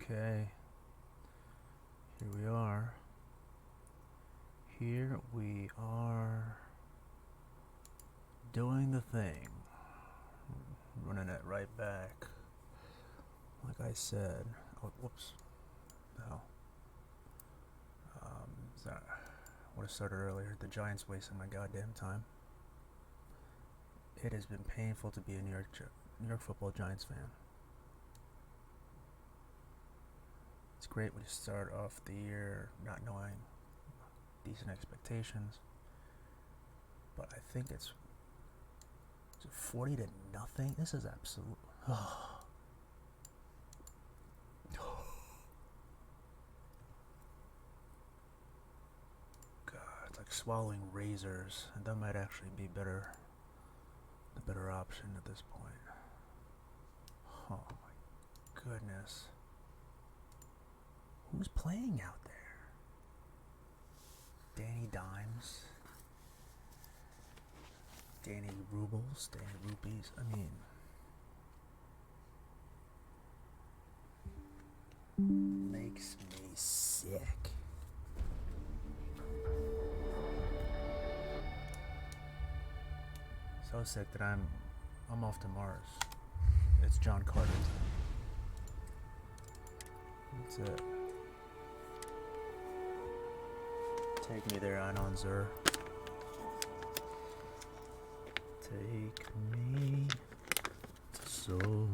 Okay, here we are. Here we are doing the thing. Running it right back. Like I said. Oh, whoops. The hell. I would have started earlier. The Giants wasting my goddamn time. It has been painful to be a New York Football Giants fan. It's great when you start off the year not knowing decent expectations, but I think it's 40-0. This is absolute. God, it's like swallowing razors, and that might actually be the better option at this point. Oh my goodness. Who's playing out there? Danny Dimes? Danny Rubles? Danny Rupees? I mean... makes me sick. So sick that I'm off to Mars. It's John Carter time. That's it. Take me there, Einon Zur. Take me to Seoul.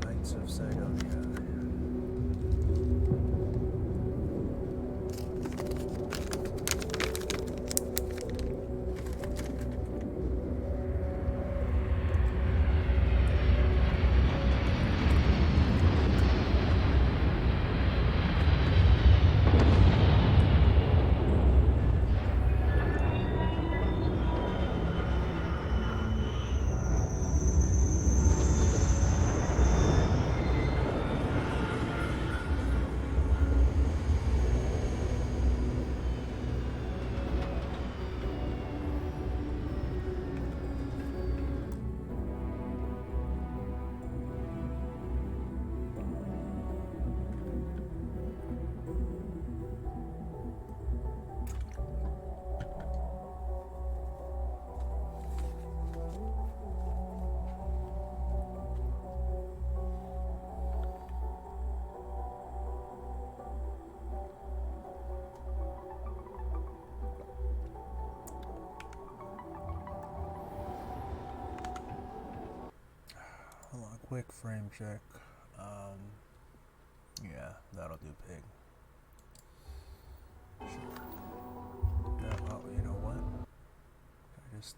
Knights of Sidonia. Hold on, quick frame check. Yeah, that'll do, pig. Sure. Yeah, oh, you know what? I just...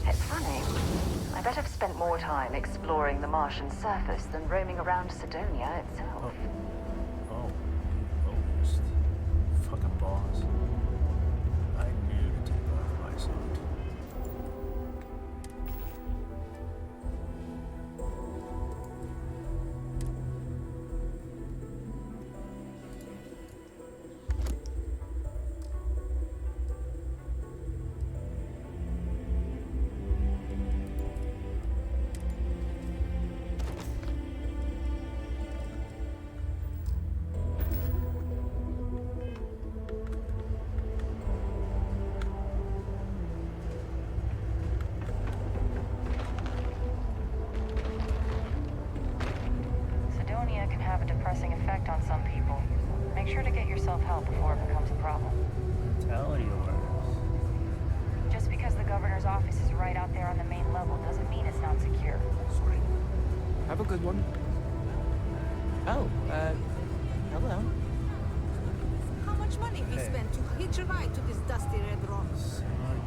It's funny. I bet I've spent more time exploring the Martian surface than roaming around Sidonia itself. Oh, fucking boss. I knew to take off my suit. office is right out there on the main level doesn't mean it's not secure. Have a good one. Oh, hello. How much money we spent to hitch a ride to this dusty red rock?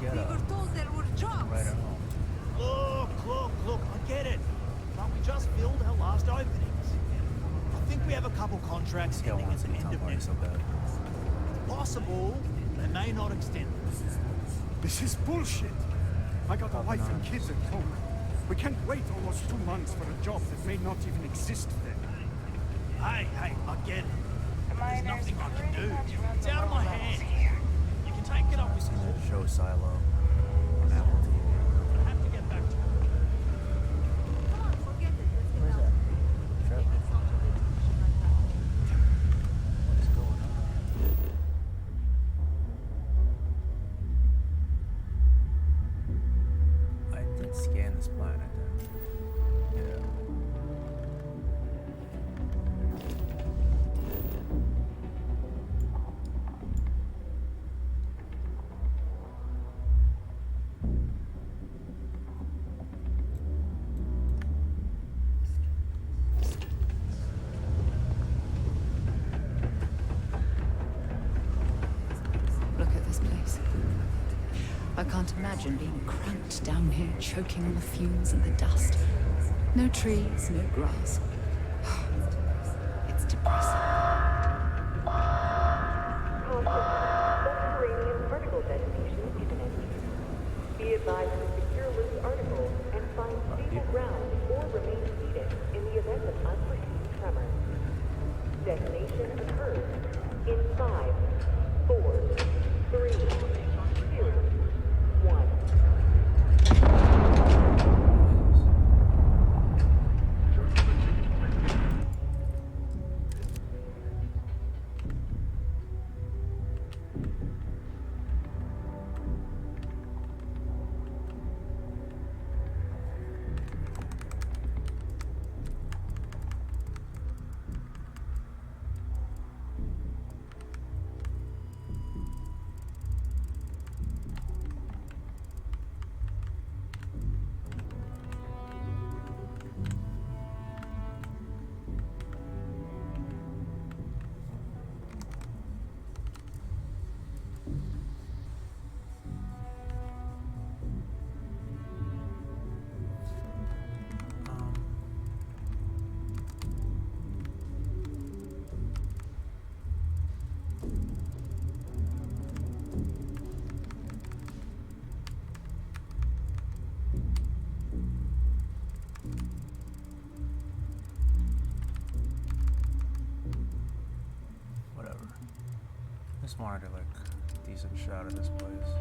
Get We up. were told there were jobs. Right at home. Look, I get it. But we just filled our last openings. I think we have a couple contracts This guy ending at wants the to be end Tom of Hardy next so month. bad. It's possible they may not extend this. This is bullshit. I got a wife and kids at home. We can't wait almost 2 months for a job that may not even exist then. Hey, I get it. The There's miners nothing I can pretty do. much run It's the out of my low levels hands. here. You can take it up with some more. Show Silo on Apple TV. I have to get back to it. Come on, forget it. Let's get out. Trevor, Maybe it's not too late to push it like that. what is going on? I did scan this planet, then. Yeah. Look at this place. I can't imagine being cramped down here, choking on the fumes and the dust. No trees, no grass. It's depressing. Subterranean particle detonation imminent. Be advised to secure loose articles and find stable ground or remain seated in the event of unforeseen tremor. Detonation occurs in 5, 4, 3, 2, 1. Whatever. Just wanted like a decent shot of this place.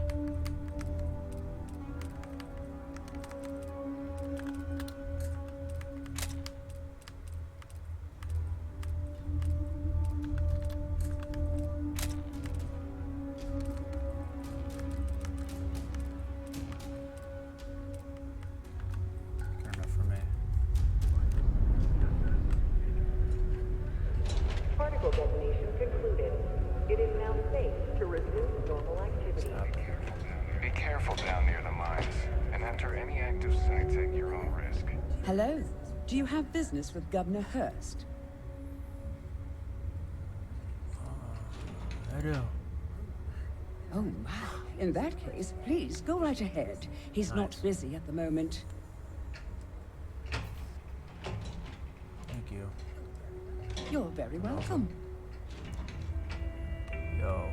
Good enough for me. Particle detonation concluded. It is now safe to resume normal activity. Be careful down near the mines, and enter any active sites at your own risk. Hello. Do you have business with Governor Hurst? I do. Oh, my. In that case, please go right ahead. He's not Nice. busy at the moment. Thank you. You're very welcome. Yo,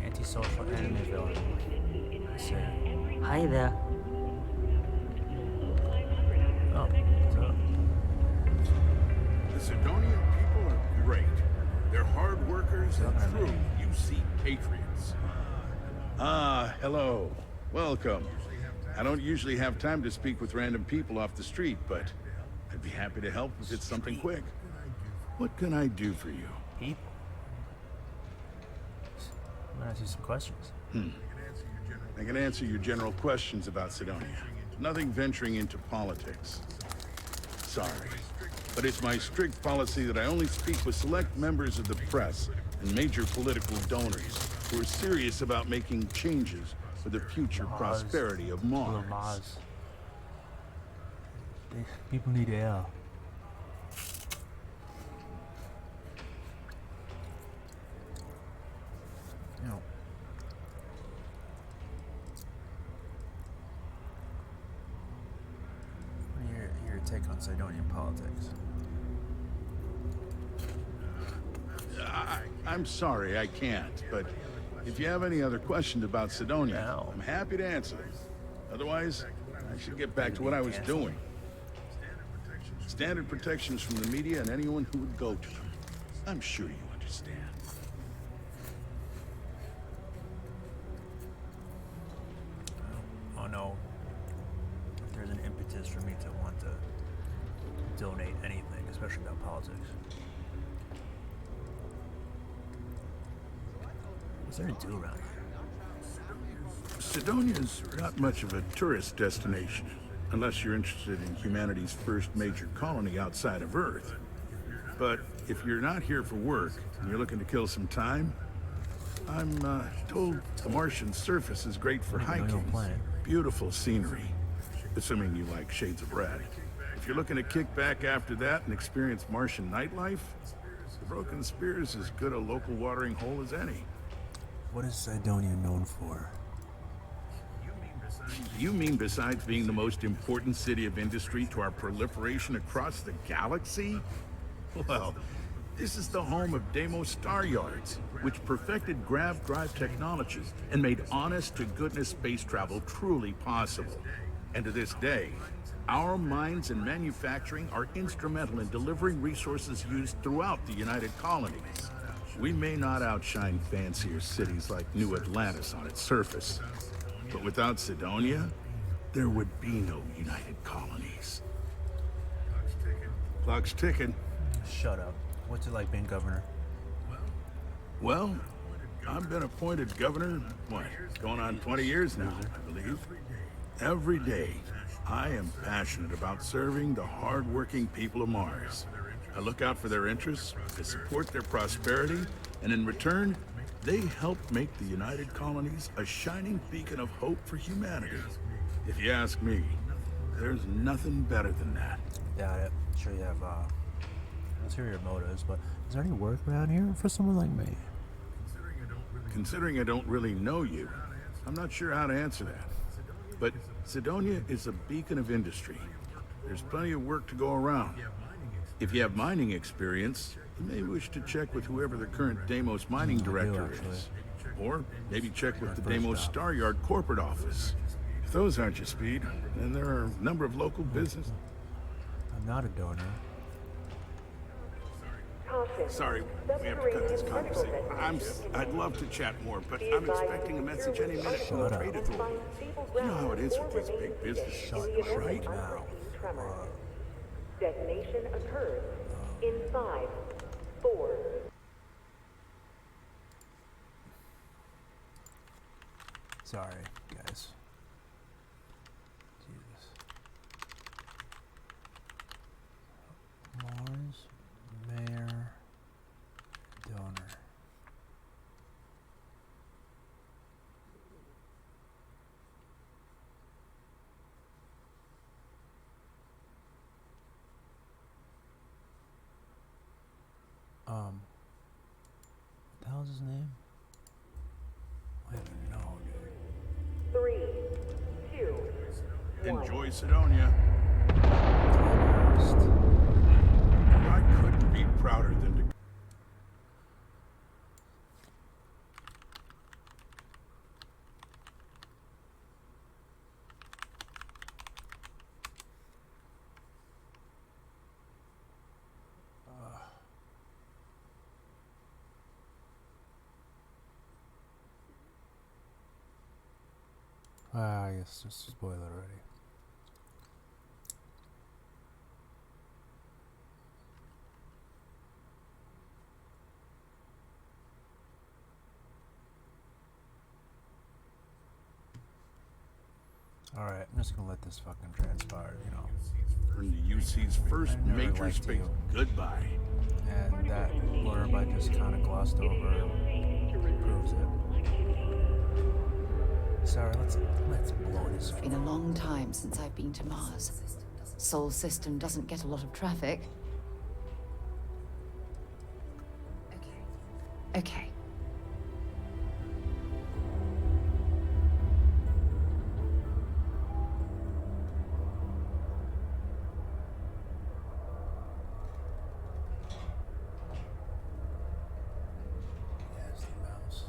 antisocial anime villain. I see. Hi there. Oh, what's up? The Sidonian people are great. They're hard workers and true UC patriots. Hello. Welcome. I don't usually have time to speak with random people off the street, but I'd be happy to help if it's something quick. What can I do for you? People. I'm gonna ask you some questions. I can answer your general questions about Sidonia. Nothing venturing into politics. Sorry. But it's my strict policy that I only speak with select members of the press and major political donors who are serious about making changes for the future Mars. prosperity of Little Mars. Mars. People need air. You know. Your take on Sidonian politics. I'm sorry, I can't, but if you have any other questions about Sidonia, Ow. I'm happy to answer them. Otherwise, I should get back to what I was doing. Standard protections from the media and anyone who would go to them. I'm sure you understand. Oh no. If there's an impetus for me to want to donate anything, especially about politics. What's there to do around here? Sidonia's not much of a tourist destination, unless you're interested in humanity's first major colony outside of Earth. But if you're not here for work, and you're looking to kill some time, I'm told the Martian surface is great for hiking. Beautiful scenery, assuming you like shades of red. If you're looking to kick back after that and experience Martian nightlife, the Broken Spear is as good a local watering hole as any. What is Sidonia known for? You mean besides being the most important city of industry to our proliferation across the galaxy? Well, this is the home of Deimos Star Yards, which perfected grav drive technology and made honest-to-goodness space travel truly possible. And to this day, our mines and manufacturing are instrumental in delivering resources used throughout the United Colonies. We may not outshine fancier cities like New Atlantis on its surface, but without Sidonia, there would be no United Colonies. Clock's ticking. Shut up. What's it like being governor? Well, I've been appointed governor, what, going on 20 years now, I believe. Every day, I am passionate about serving the hard-working people of Mars. I look out for their interests, I support their prosperity, and in return, they help make the United Colonies a shining beacon of hope for humanity. If you ask me, there's nothing better than that. Doubt it. Sure you have, ulterior motives, but is there any work around here for someone like me? Considering I don't really know you, I'm not sure how to answer that. But Sidonia is a beacon of industry. There's plenty of work to go around. If you have mining experience, you may wish to check with whoever the current Deimos mining director is. Or maybe check with the Deimos Star Yard corporate office. If those aren't your speed, then there are a number of local business. I'm not a donor. Sorry, we have to cut this conversation. I'd love to chat more, but I'm expecting a message any minute from the trade authority. You know how it is with these big businesses, right? Now. Detonation occurs in 5, 4. Sorry, guys. Jesus. Mars, mayor, donor. What the hell's his name? I don't even know, dude. 3, 2, 1. Enjoy Sidonia. I couldn't be prouder than to... I guess just spoil it already. Alright, I'm just gonna let this fucking transpire, you know. Earn the UC's first I never major liked space. you. Goodbye. And that blurb I just kind of glossed over proves it. Sarah, let's blow this. Been a long time since I've been to Mars. Sol system doesn't get a lot of traffic. Okay. There's the mouse.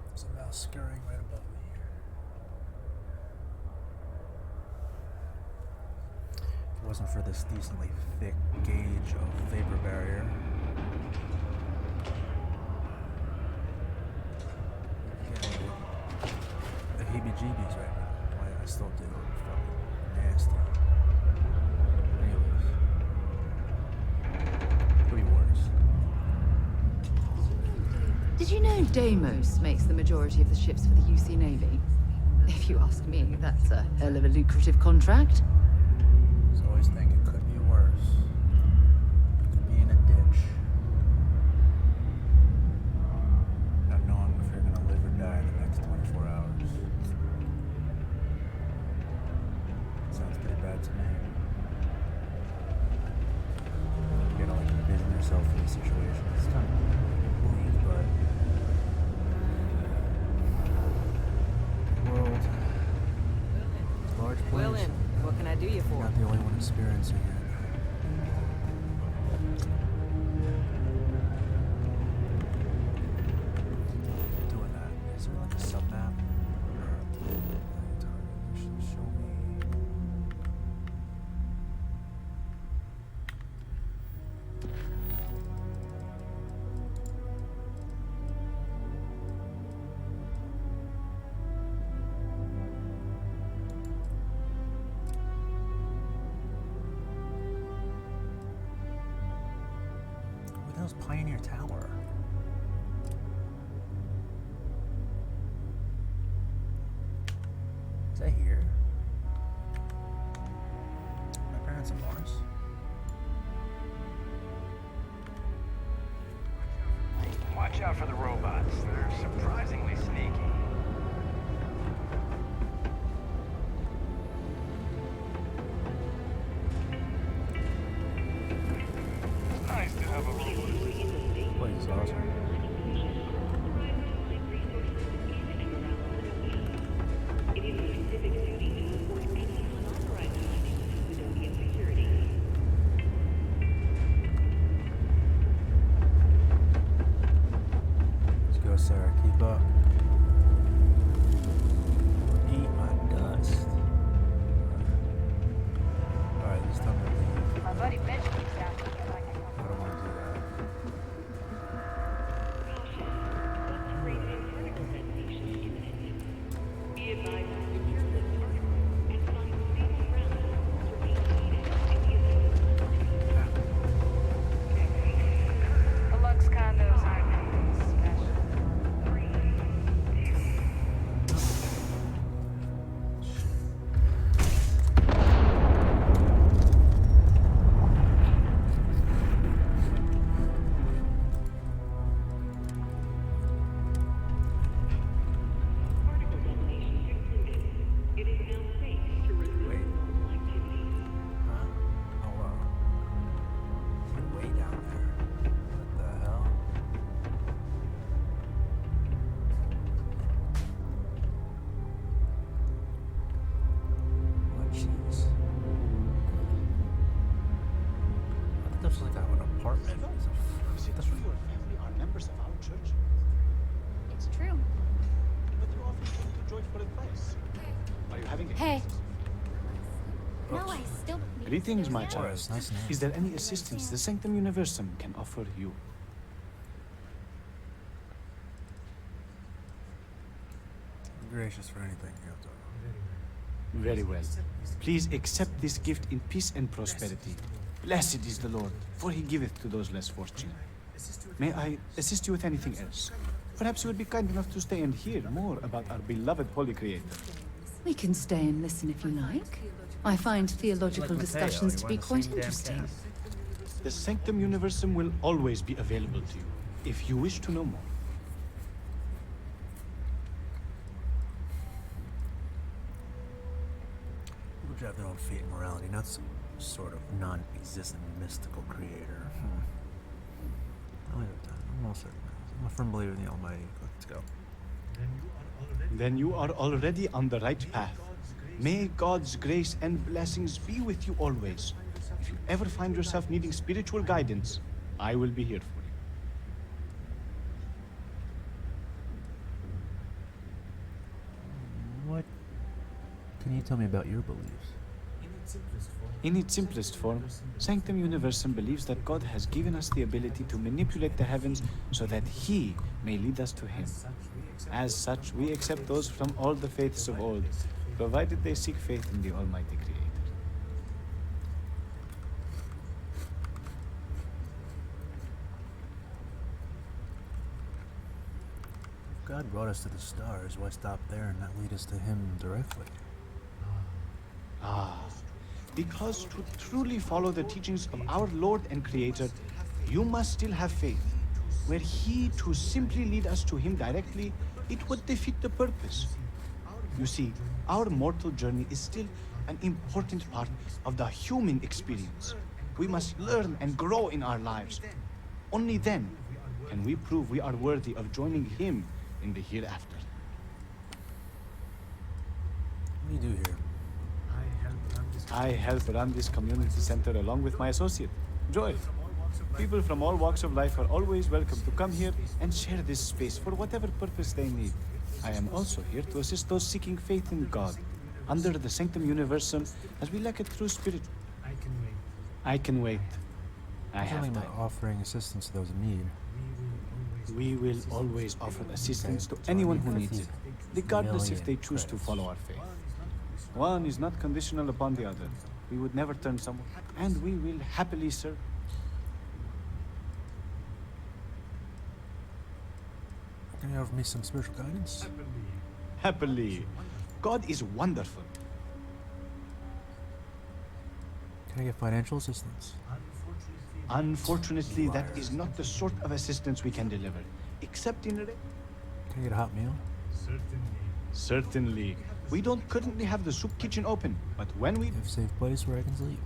There's a mouse scurrying right above me here. If it wasn't for this decently thick gauge of vapor barrier, the heebie-jeebies right now. Why I still do. Fucking nasty. Anyways. Could be worse. Did you know Deimos makes the majority of the ships for the UC Navy? If you ask me, that's a hell of a lucrative contract. So I always think it could be worse. It could be in a ditch. Not knowing if you're gonna live or die in the next 24 hours. Sounds pretty bad to me. You gotta like envision yourself in the situation. It's kind of bleak, but world. Large place. Willin, what can I do you for? Not the only one experiencing it. Doing that. Is there like a sub-map? Show me. Where the hell's Pioneer Tower? Is that here? My parents on Mars? Watch out for the robots. They're surprisingly sneaky. It's nice to have a Place is awesome. It is your civic duty to report any unauthorized findings to Sidonia security. Let's go, Sarah. Keep up. Eat my dust. Alright, this time to leave. My buddy mentioned he's out here like I I don't want to do that. Subterranean particle detonation imminent. Be advised to secure this article and find stable ground to remain heated in the event of unforeseen The Lux condos aren't anything special. particle domination concluded. It is now safe to resume Wait. normal activity. Huh? Oh, wow. It's way down there. What the hell? What cheese? I thought this was like an apartment. Is it That's true your family are members of our church? It's true. But you often come to joyful advice. Are you having a Hey. crisis? No, I still believe Greetings, my Oh, child. it's nice name. Is there any assistance the Sanctum Universum can offer you? Gracious for anything, Kyoto. Very well. Please accept this gift in peace and prosperity. Blessed is the Lord, for he giveth to those less fortunate. May I assist you with anything else? Perhaps you would be kind enough to stay and hear more about our beloved Holy Creator. We can stay and listen if you like. I find theological Like Mateo, discussions you to want be the quite same damn interesting. cast. The Sanctum Universum will always be available to you, if you wish to know more. which have their own fate and morality, not some sort of non-existent mystical creator. I'm all certain. I'm a firm believer in the Almighty. Let's go. Then you are already on the right path. May God's grace and blessings be with you always. If you ever find yourself needing spiritual guidance, I will be here for you. What can you tell me about your beliefs? In its simplest form, Sanctum Universum believes that God has given us the ability to manipulate the heavens so that He may lead us to Him. As such, we accept those from all the faiths of old, provided they seek faith in the Almighty Creator. If God brought us to the stars, why stop there and not lead us to Him directly? Because to truly follow the teachings of our Lord and Creator, you must still have faith. Were He to simply lead us to Him directly, it would defeat the purpose. You see, our mortal journey is still an important part of the human experience. We must learn and grow in our lives. Only then can we prove we are worthy of joining Him in the hereafter. What do you do here? I help run this community center along with my associate, Joy. People from all walks of life are always welcome to come here and share this space for whatever purpose they need. I am also here to assist those seeking faith in God, under the Sanctum Universum, as we lack a true spirit. I can wait. I have Something time. about offering assistance to those in need. We will always offer assistance to anyone who needs it, regardless if they choose to follow our faith. One is not conditional upon the other. We would never turn someone, and we will happily serve. Can you offer me some spiritual guidance? Happily. God is wonderful. Can I get financial assistance? Unfortunately, that is not the sort of assistance we can deliver, except in... Can I get a hot meal? Certainly. We don't currently have the soup kitchen open, but when we... You have a safe place where I can sleep?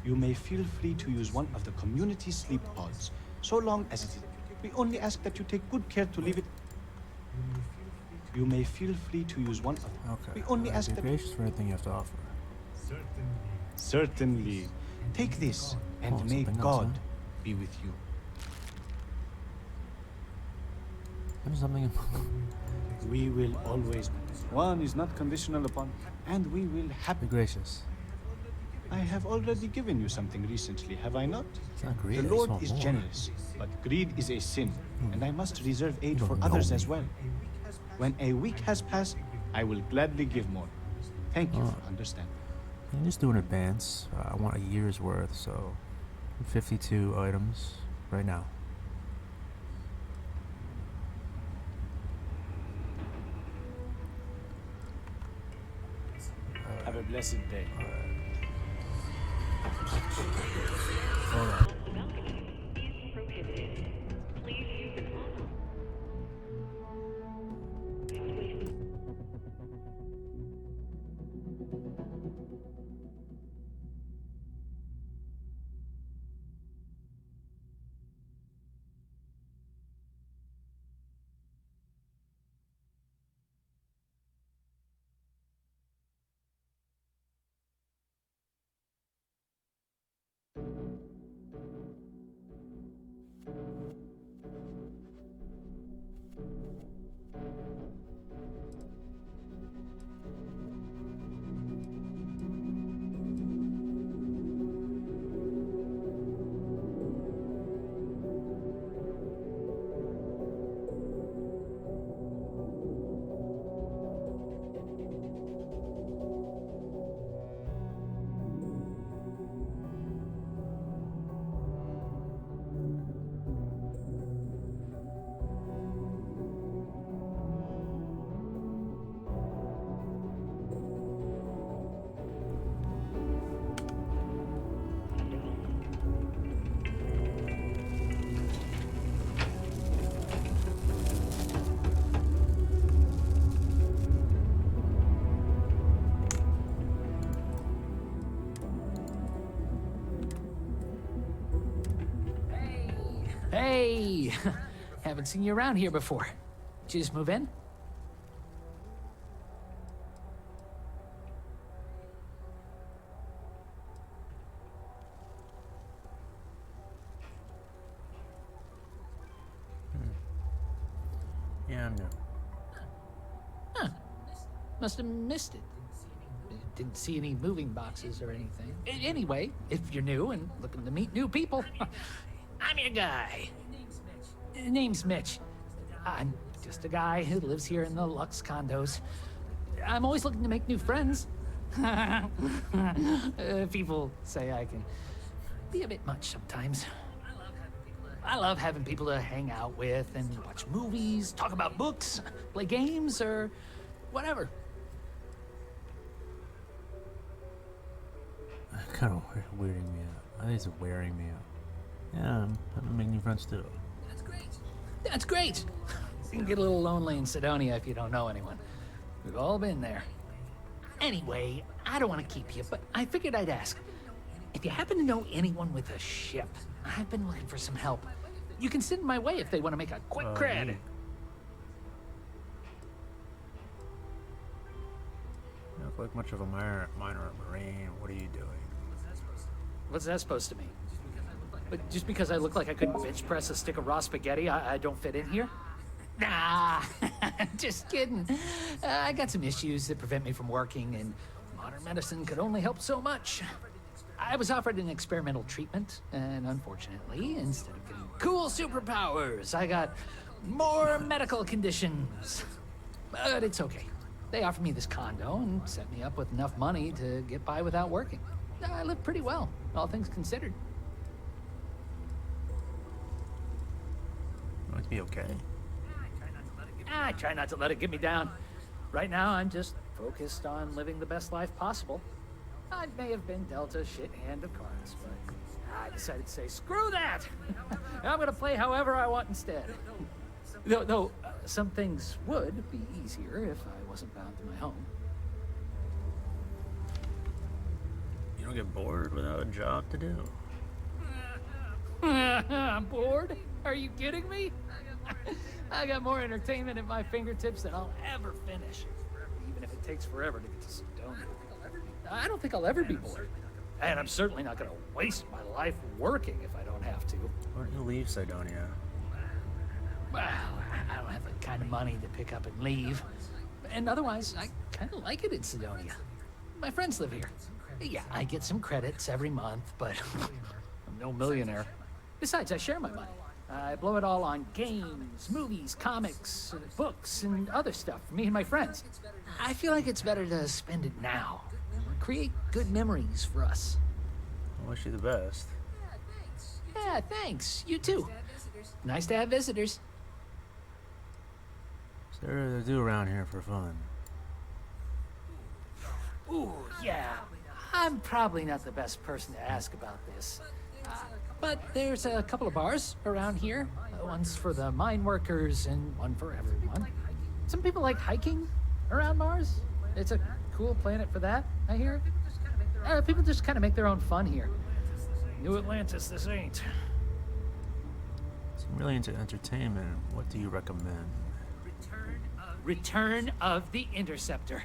You may feel free to use one of the community sleep pods, so long as it is... We only ask that you take good care to leave it... You may feel free to use one of... Okay. We only ask Be that... gracious for anything you have to offer. Certainly. Take this, and may something else, God huh? be with you. There's something... We will always... One is not conditional upon, and we will Be happy... gracious. I have already given you something recently, have I not? It's not greed. The I just Lord want is more. generous, but greed is a sin, and I must reserve aid You for don't know others me. as well. When a week has passed, I will gladly give more. Thank you for understanding. Can you just do in advance? I want a year's worth, so 52 items right now. Have a blessed day. Hold on. Is prohibited. Please use an Hey! Haven't seen you around here before. Did you just move in? Yeah, I'm new. Huh. Must have missed it. Didn't see any moving boxes or anything. Anyway, if you're new and looking to meet new people, I'm your guy. Name's Mitch. I'm just a guy who lives here in the Lux condos. I'm always looking to make new friends. People say I can be a bit much sometimes. I love having people to hang out with and watch movies, talk about books, play games, or whatever. Kind of weirding me out. I think it's wearing me out. Yeah, I'm making new friends too. That's great. That's great. You can get a little lonely in Sidonia if you don't know anyone. We've all been there. Anyway, I don't want to keep you, but I figured I'd ask. If you happen to know anyone with a ship, I've been looking for some help. You can send my way if they want to make a quick credit. You look like much of a minor marine. What are you doing? What's that supposed to mean? But just because I look like I couldn't bench press a stick of raw spaghetti, I don't fit in here? Nah, just kidding. I got some issues that prevent me from working, and modern medicine could only help so much. I was offered an experimental treatment, and unfortunately, instead of getting cool superpowers, I got more medical conditions. But it's okay. They offered me this condo and set me up with enough money to get by without working. I live pretty well, all things considered. Want it to be okay? I try not to let it get me down. Right now, I'm just focused on living the best life possible. I may have been dealt a shit hand of cards, but I decided to say, screw that! I'm gonna play however I want instead. Though some things would be easier if I wasn't bound to my home. You don't get bored without a job to do. I'm bored? Are you kidding me? I got more entertainment at my fingertips than I'll ever finish. Even if it takes forever to get to Sidonia. I don't think I'll ever be bored. And I'm certainly not going to waste my life working if I don't have to. Why don't you leave Sidonia? Well, I don't have the kind of money to pick up and leave. And otherwise, I kind of like it in Sidonia. My friends live here. Yeah, I get some credits every month, but I'm no millionaire. Besides, I share my money. I blow it all on games, movies, comics, books, and other stuff for me and my friends. I feel like it's better to spend it now. Create good memories for us. I wish you the best. Yeah, thanks. You too. Nice to have visitors. What's there to do around here for fun? Ooh, yeah. I'm probably not the best person to ask about this. But there's a couple of bars around here. One's for the mine workers and one for everyone. Some people like hiking around Mars. It's a cool planet for that, I hear. People just kind of make their own fun here. New Atlantis, this ain't. So I'm really into entertainment. What do you recommend? Return of the Interceptor.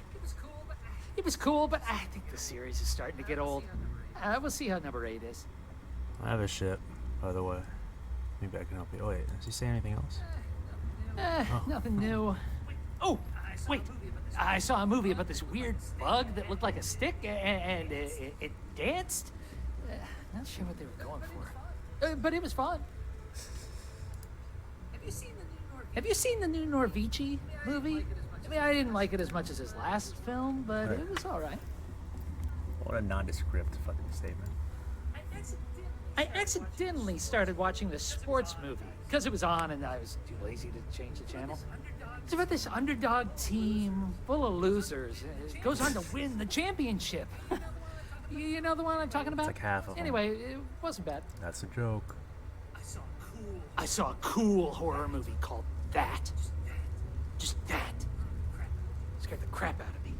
It was cool, but I think the series is starting to get old. We'll see how number 8 is. I have a ship, by the way. Maybe I can help you. Oh wait, does he say anything else? Nothing new. Oh, wait. I saw a movie about this weird bug that looked like a stick and it danced. Not sure what they were going for. But it was fun. Have you seen the new Norvici movie? I mean, I didn't like it as much as his last film, but it was all right. What a nondescript fucking statement. I accidentally started watching the sports movie because it was on and I was too lazy to change the channel. It's about this underdog team full of losers. It goes on to win the championship. You know the one I'm talking about? It's like half of them. Anyway, it wasn't bad. That's a joke. I saw a cool horror movie called That. Just that. Scared the crap out of me.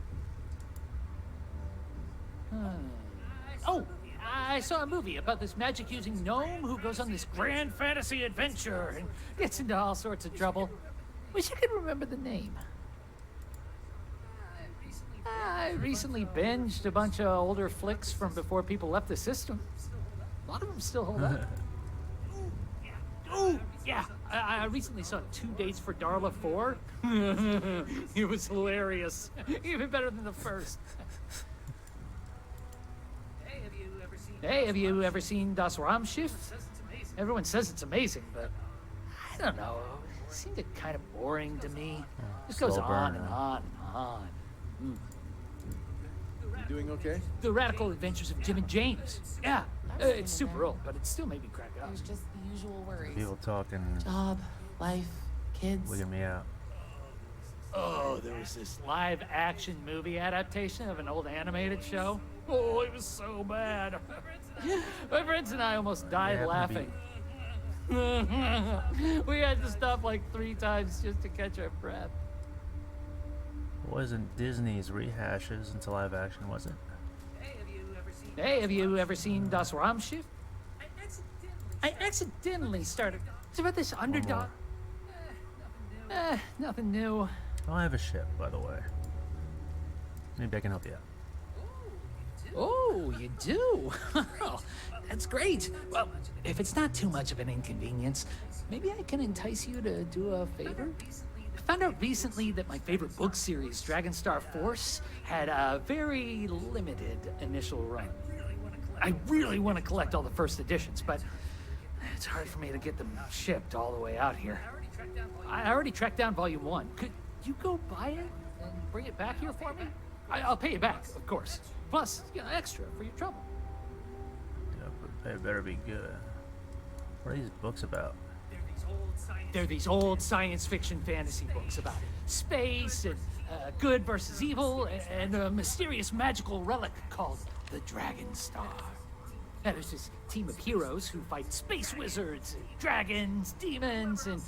Oh, I saw a movie about this magic-using gnome who goes on this grand fantasy adventure and gets into all sorts of trouble. Wish I could remember the name. I recently binged a bunch of older flicks from before people left the system. A lot of them still hold up. Oh, yeah. I recently saw 2 Dates for Darla 4. It was hilarious. Even better than the first. Hey, have you ever seen Das Raumschiff? Everyone says it's amazing, but I don't know. It seemed kind of boring to me. It goes on and on and on. You doing okay? The Radical Adventures of Jim and James. Yeah, it's super old, but it still made me crack up. There's just the usual worries. People talking. Job, life, kids. Wigging me out. Oh, there was this live-action movie adaptation of an old animated show. Oh, it was so bad. My friends and I almost died laughing. We had to stop like 3 times just to catch our breath. It wasn't Disney's rehashes into live action, was it? Hey, have you ever seen Das Raumschiff? I accidentally started. It's about this underdog. Nothing new. Oh, I have a ship, by the way. Maybe I can help you out. Oh, you do? That's great. Well, if it's not too much of an inconvenience, maybe I can entice you to do a favor? I found out recently that my favorite book series, Dragonstar Force, had a very limited initial run. I really want to collect all the first editions, but it's hard for me to get them shipped all the way out here. I already tracked down Volume 1. Could you go buy it and bring it back here for me? I'll pay you back, of course. Plus, extra for your trouble. Yeah, but it better be good. What are these books about? They're these old science fiction fantasy books about space and good versus evil and a mysterious magical relic called the Dragon Star. Now, there's this team of heroes who fight space wizards, dragons, demons, and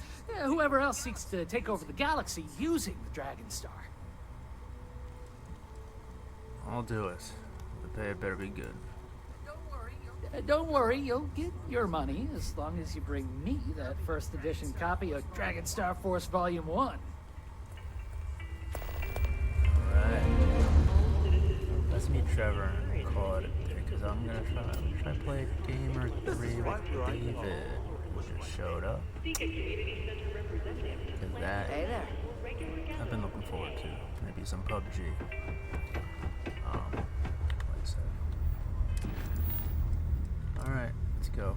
whoever else seeks to take over the galaxy using the Dragon Star. I'll do it. The pay better be good. Don't worry, you'll get your money as long as you bring me that first edition copy of Dragonstar Force Volume 1. Alright. Let's meet Trevor and call it a day, because I'm gonna try to play a game or 3 with David, who just showed up. Because that I've been looking forward to. Maybe some PUBG. Like I said. Alright, let's go.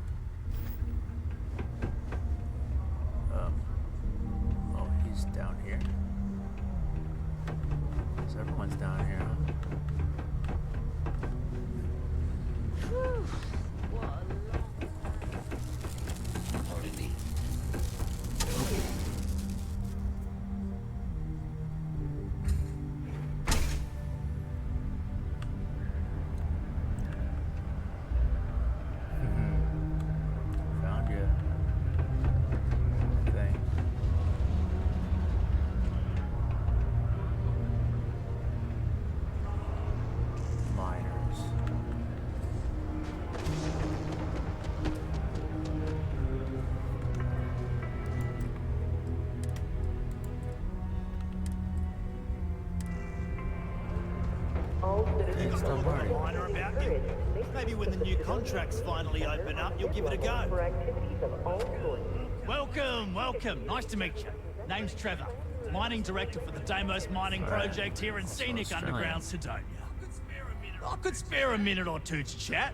Oh, he's down here. So everyone's down here, huh? Found you. Thing. Miners. Hey, stop worrying. Minor about you. Maybe when the new contracts finally open up, you'll give it a go. Welcome, welcome. Nice to meet you. Name's Trevor, mining director for the Deimos Mining Project here in scenic underground Sidonia. I could spare a minute or two to chat,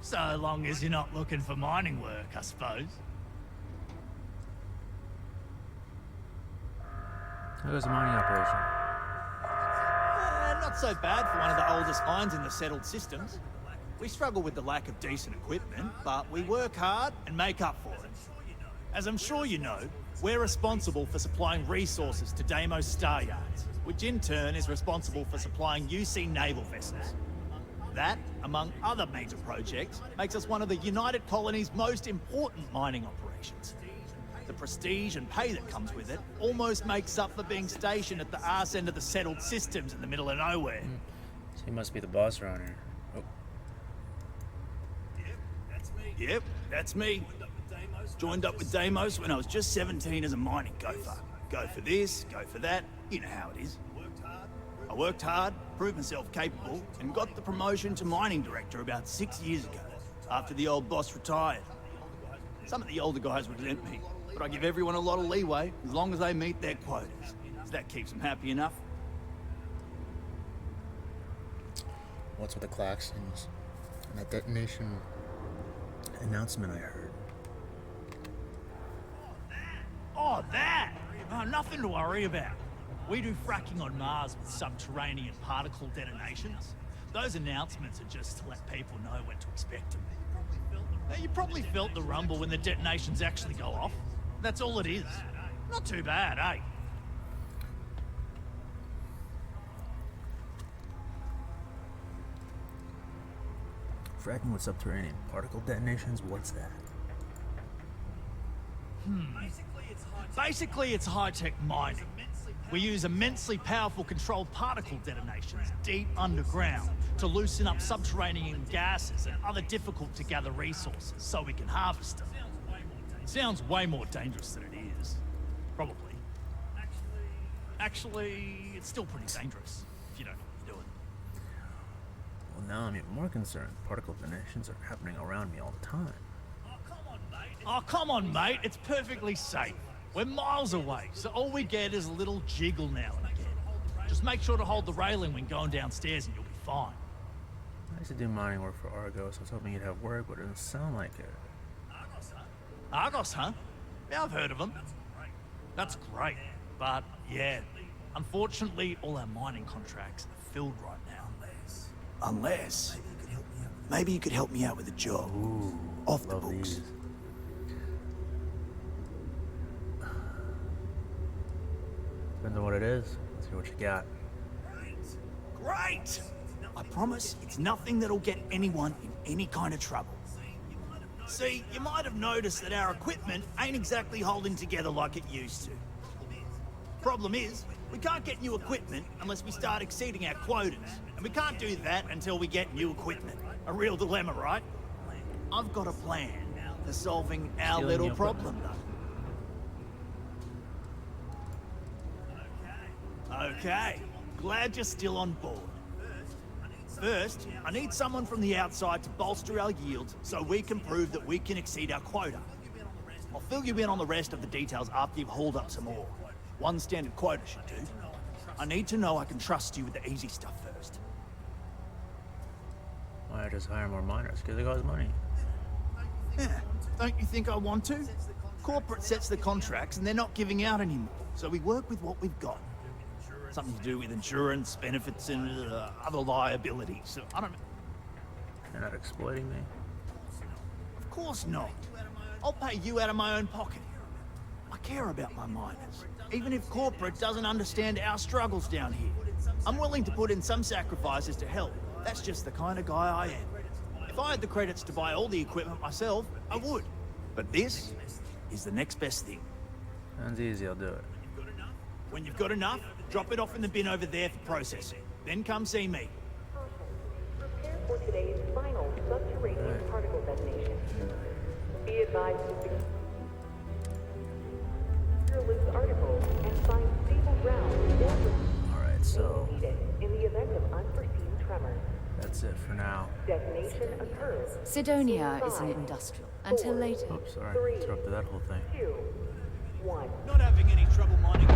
so long as you're not looking for mining work, I suppose. How goes the mining operation? Not so bad for one of the oldest mines in the settled systems. We struggle with the lack of decent equipment, but we work hard and make up for it. As I'm sure you know, we're responsible for supplying resources to Deimos Star Yards, which in turn is responsible for supplying UC naval vessels. That, among other major projects, makes us one of the United Colony's most important mining operations. The prestige and pay that comes with it almost makes up for being stationed at the arse end of the settled systems in the middle of nowhere. So he must be the boss around here. Oh. Yep, that's me. Joined up with Deimos when I was just 17 as a mining gopher. Go for this, go for that, you know how it is. I worked hard, proved myself capable, and got the promotion to mining director about 6 years ago, after the old boss retired. Some of the older guys resent me, but I give everyone a lot of leeway as long as they meet their quotas. So that keeps them happy enough. What's with the klaxons and that detonation announcement I heard? Oh, that! Oh, nothing to worry about. We do fracking on Mars with subterranean particle detonations. Those announcements are just to let people know when to expect them. Now, you probably felt the rumble when the detonations actually go off. That's all it is. Not too bad, eh? Fracking with subterranean particle detonations? What's that? Basically, it's high-tech mining. We use immensely powerful controlled particle detonations deep underground to loosen up subterranean gases and other difficult-to-gather resources so we can harvest them. Sounds way more dangerous than it is. Probably. Actually, it's still pretty dangerous if you don't know what you're doing. Well, now I'm even more concerned. Particle detonations are happening around me all the time. Oh, come on, mate. It's perfectly safe. We're miles away, so all we get is a little jiggle now and again. Just make sure to hold the railing when going downstairs and you'll be fine. I used to do mining work for Argos. I was hoping you'd have work, but it doesn't sound like it. Argos, huh? Yeah, I've heard of them. That's great. But, yeah, unfortunately, all our mining contracts are filled right now. Unless... maybe you could help me out with a job. Ooh, off the books. These. Depends on what it is. Let's see what you got. Great! I promise it's nothing that'll get anyone in any kind of trouble. See, you might have noticed that our equipment ain't exactly holding together like it used to. Problem is, we can't get new equipment unless we start exceeding our quotas. And we can't do that until we get new equipment. A real dilemma, right? I've got a plan for solving our little problem, though. Okay, glad you're still on board. First, I need someone from the outside to bolster our yields so we can prove that we can exceed our quota. I'll fill you in on the rest of the details after you've hauled up some ore. One standard quota should do. I need to know I can trust you with the easy stuff first. Why not just hire more miners? Because it costs money. Yeah, don't you think I want to? Corporate sets the contracts and they're not giving out anymore, so we work with what we've got. Something to do with insurance, benefits, and other liabilities. So I don't know. You're not exploiting me? Of course not. I'll pay you out of my own pocket. I care about my miners, even if corporate doesn't understand our struggles down here. I'm willing to put in some sacrifices to help. That's just the kind of guy I am. If I had the credits to buy all the equipment myself, I would. But this is the next best thing. Sounds easy, I'll do it. When you've got enough, drop it off in the bin over there for processing. Then come see me. Prepare for today's final subterranean particle detonation. Be advised to secure loose articles and find stable ground or Alright, so needed in the event of unforeseen tremors. that's it for now. Detonation occurs. Sidonia is an industrial. Until later. Oops, sorry, interrupted that whole thing. 2, 1. Not having any trouble mining.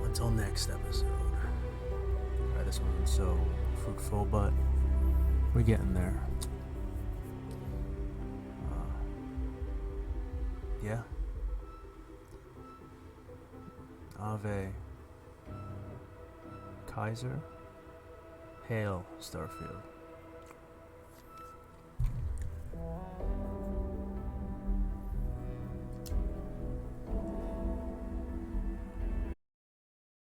Until next episode. Alright, this wasn't so fruitful, but we're getting there. Yeah. Ave. Kaiser. Hail, Starfield.